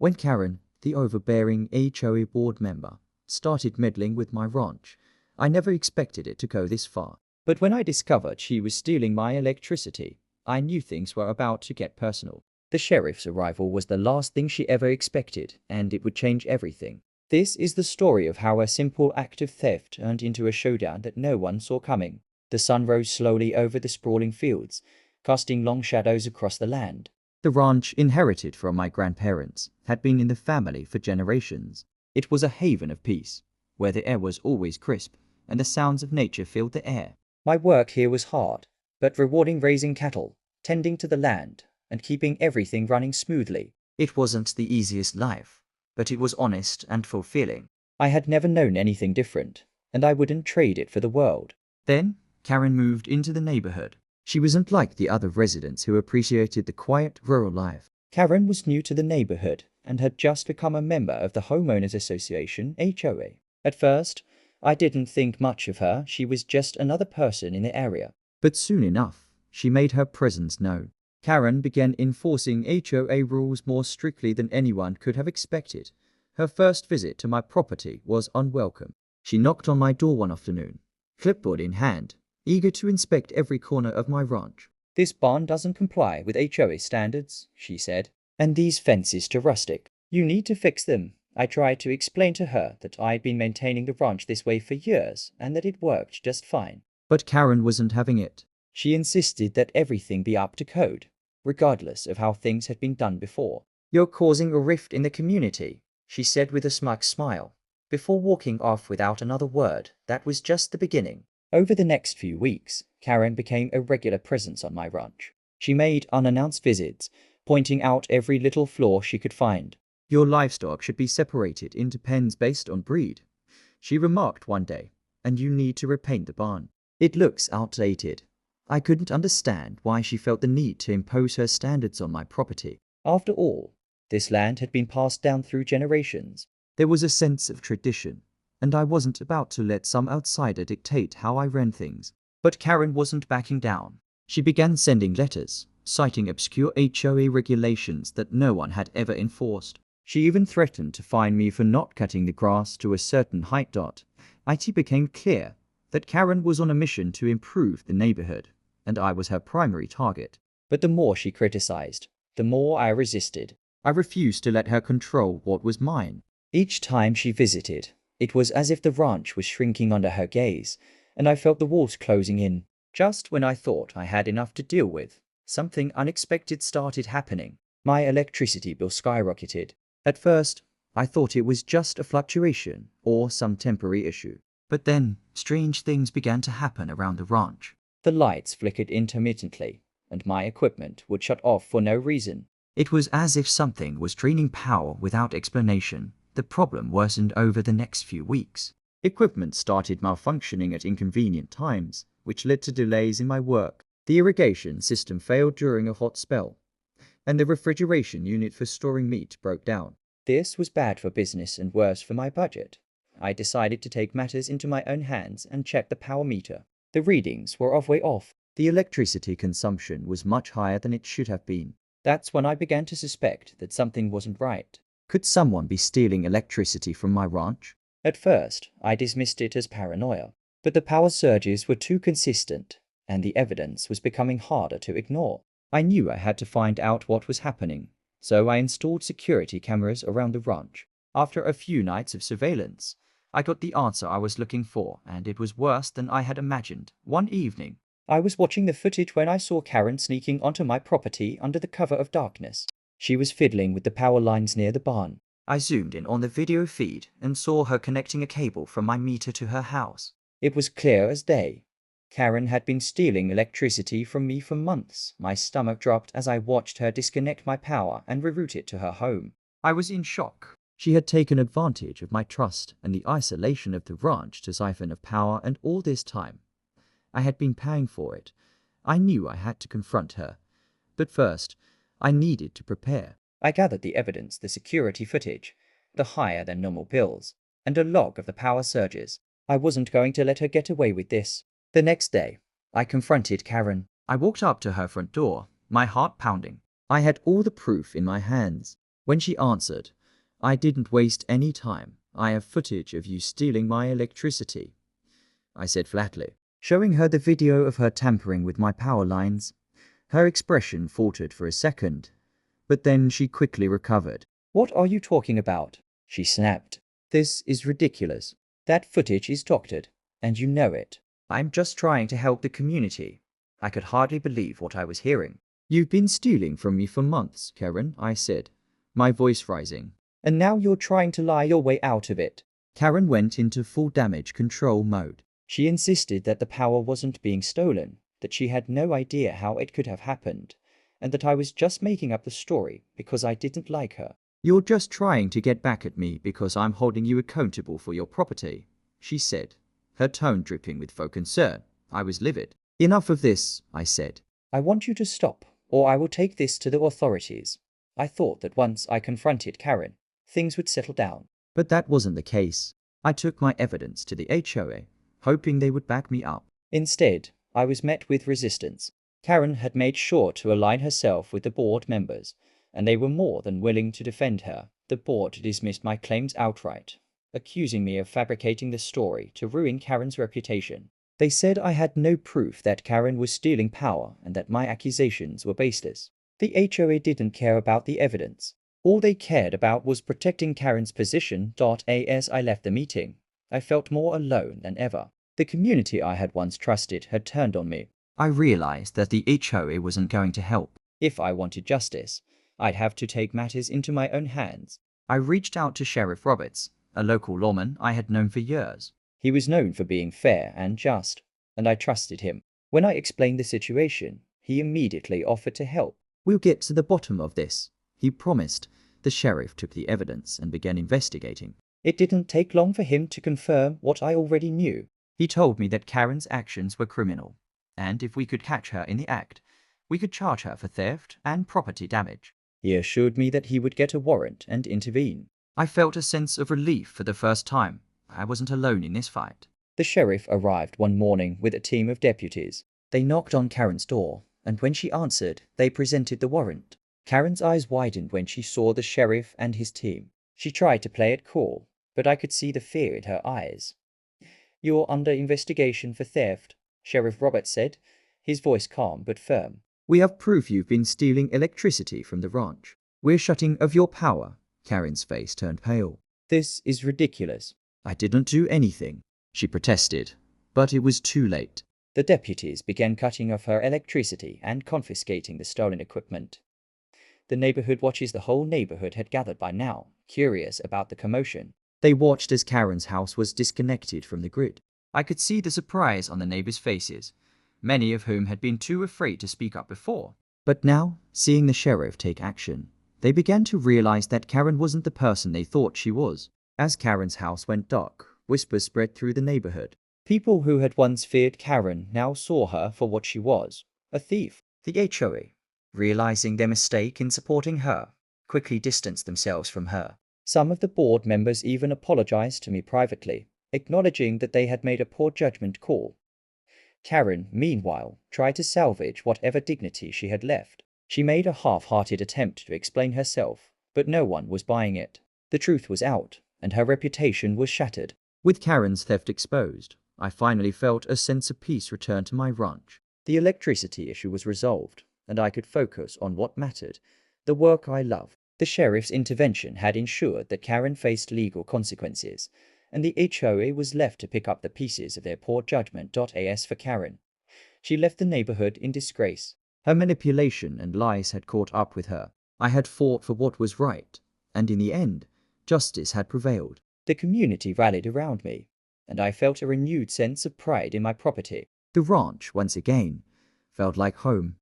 When Karen, the overbearing HOA board member, started meddling with my ranch, I never expected it to go this far. But when I discovered she was stealing my electricity, I knew things were about to get personal. The sheriff's arrival was the last thing she ever expected, and it would change everything. This is the story of how a simple act of theft turned into a showdown that no one saw coming. The sun rose slowly over the sprawling fields, casting long shadows across the land. The ranch, inherited from my grandparents, had been in the family for generations. It was a haven of peace, where the air was always crisp, and the sounds of nature filled the air. My work here was hard, but rewarding, raising cattle, tending to the land, and keeping everything running smoothly. It wasn't the easiest life, but it was honest and fulfilling. I had never known anything different, and I wouldn't trade it for the world. Then, Karen moved into the neighborhood. She wasn't like the other residents who appreciated the quiet rural life. Karen was new to the neighborhood and had just become a member of the Homeowners Association, HOA. At first, I didn't think much of her. She was just another person in the area. But soon enough, she made her presence known. Karen began enforcing HOA rules more strictly than anyone could have expected. Her first visit to my property was unwelcome. She knocked on my door one afternoon, clipboard in hand, eager to inspect every corner of my ranch. "This barn doesn't comply with HOA standards," she said, "and these fences too rustic. You need to fix them." I tried to explain to her that I'd been maintaining the ranch this way for years and that it worked just fine. But Karen wasn't having it. She insisted that everything be up to code, regardless of how things had been done before. "You're causing a rift in the community," she said with a smug smile, before walking off without another word. That was just the beginning. Over the next few weeks, Karen became a regular presence on my ranch. She made unannounced visits, pointing out every little flaw she could find. "Your livestock should be separated into pens based on breed," she remarked one day, "and you need to repaint the barn. It looks outdated." I couldn't understand why she felt the need to impose her standards on my property. After all, this land had been passed down through generations. There was a sense of tradition, and I wasn't about to let some outsider dictate how I ran things. But Karen wasn't backing down. She began sending letters, citing obscure HOA regulations that no one had ever enforced. She even threatened to fine me for not cutting the grass to a certain height. It became clear that Karen was on a mission to improve the neighborhood, and I was her primary target. But the more she criticized, the more I resisted. I refused to let her control what was mine. Each time she visited, it was as if the ranch was shrinking under her gaze, and I felt the walls closing in. Just when I thought I had enough to deal with, something unexpected started happening. My electricity bill skyrocketed. At first, I thought it was just a fluctuation or some temporary issue. But then, strange things began to happen around the ranch. The lights flickered intermittently, and my equipment would shut off for no reason. It was as if something was draining power without explanation. The problem worsened over the next few weeks. Equipment started malfunctioning at inconvenient times, which led to delays in my work. The irrigation system failed during a hot spell, and the refrigeration unit for storing meat broke down. This was bad for business and worse for my budget. I decided to take matters into my own hands and check the power meter. The readings were way off. The electricity consumption was much higher than it should have been. That's when I began to suspect that something wasn't right. Could someone be stealing electricity from my ranch? At first, I dismissed it as paranoia, but the power surges were too consistent, and the evidence was becoming harder to ignore. I knew I had to find out what was happening, so I installed security cameras around the ranch. After a few nights of surveillance, I got the answer I was looking for, and it was worse than I had imagined. One evening, I was watching the footage when I saw Karen sneaking onto my property under the cover of darkness. She was fiddling with the power lines near the barn. I zoomed in on the video feed and saw her connecting a cable from my meter to her house. It was clear as day. Karen had been stealing electricity from me for months. My stomach dropped as I watched her disconnect my power and reroute it to her home. I was in shock. She had taken advantage of my trust and the isolation of the ranch to siphon of power, and all this time, I had been paying for it. I knew I had to confront her. But first, I needed to prepare. I gathered the evidence, the security footage, the higher than normal bills, and a log of the power surges. I wasn't going to let her get away with this. The next day, I confronted Karen. I walked up to her front door, my heart pounding. I had all the proof in my hands. When she answered, I didn't waste any time. I have footage of you stealing my electricity, I said flatly, showing her the video of her tampering with my power lines. Her expression faltered for a second, but then she quickly recovered. What are you talking about? She snapped. This is ridiculous. That footage is doctored, and you know it. I'm just trying to help the community. I could hardly believe what I was hearing. You've been stealing from me for months, Karen, I said, my voice rising. And now you're trying to lie your way out of it. Karen went into full damage control mode. She insisted that the power wasn't being stolen, that she had no idea how it could have happened, and that I was just making up the story because I didn't like her. You're just trying to get back at me because I'm holding you accountable for your property, she said, her tone dripping with faux concern. I was livid. Enough of this, I said. I want you to stop, or I will take this to the authorities. I thought that once I confronted Karen, things would settle down. But that wasn't the case. I took my evidence to the HOA, hoping they would back me up. Instead, I was met with resistance. Karen had made sure to align herself with the board members, and they were more than willing to defend her. The board dismissed my claims outright, accusing me of fabricating the story to ruin Karen's reputation. They said I had no proof that Karen was stealing power and that my accusations were baseless. The HOA didn't care about the evidence. All they cared about was protecting Karen's position. As I left the meeting, I felt more alone than ever. The community I had once trusted had turned on me. I realized that the HOA wasn't going to help. If I wanted justice, I'd have to take matters into my own hands. I reached out to Sheriff Roberts, a local lawman I had known for years. He was known for being fair and just, and I trusted him. When I explained the situation, he immediately offered to help. We'll get to the bottom of this, he promised. The sheriff took the evidence and began investigating. It didn't take long for him to confirm what I already knew. He told me that Karen's actions were criminal, and if we could catch her in the act, we could charge her for theft and property damage. He assured me that he would get a warrant and intervene. I felt a sense of relief for the first time. I wasn't alone in this fight. The sheriff arrived one morning with a team of deputies. They knocked on Karen's door, and when she answered, they presented the warrant. Karen's eyes widened when she saw the sheriff and his team. She tried to play it cool, but I could see the fear in her eyes. You're under investigation for theft, Sheriff Roberts said, his voice calm but firm. We have proof you've been stealing electricity from the ranch. We're shutting off your power. Karen's face turned pale. This is ridiculous. I didn't do anything, she protested, but it was too late. The deputies began cutting off her electricity and confiscating the stolen equipment. The neighborhood watches, the whole neighborhood had gathered by now, curious about the commotion. They watched as Karen's house was disconnected from the grid. I could see the surprise on the neighbors' faces, many of whom had been too afraid to speak up before. But now, seeing the sheriff take action, they began to realize that Karen wasn't the person they thought she was. As Karen's house went dark, whispers spread through the neighborhood. People who had once feared Karen now saw her for what she was, a thief. The HOA, realizing their mistake in supporting her, quickly distanced themselves from her. Some of the board members even apologized to me privately, acknowledging that they had made a poor judgment call. Karen, meanwhile, tried to salvage whatever dignity she had left. She made a half-hearted attempt to explain herself, but no one was buying it. The truth was out, and her reputation was shattered. With Karen's theft exposed, I finally felt a sense of peace return to my ranch. The electricity issue was resolved, and I could focus on what mattered, the work I loved. The sheriff's intervention had ensured that Karen faced legal consequences, and the HOA was left to pick up the pieces of their poor judgment. As for Karen, she left the neighborhood in disgrace. Her manipulation and lies had caught up with her. I had fought for what was right, and in the end, justice had prevailed. The community rallied around me, and I felt a renewed sense of pride in my property. The ranch, once again, felt like home.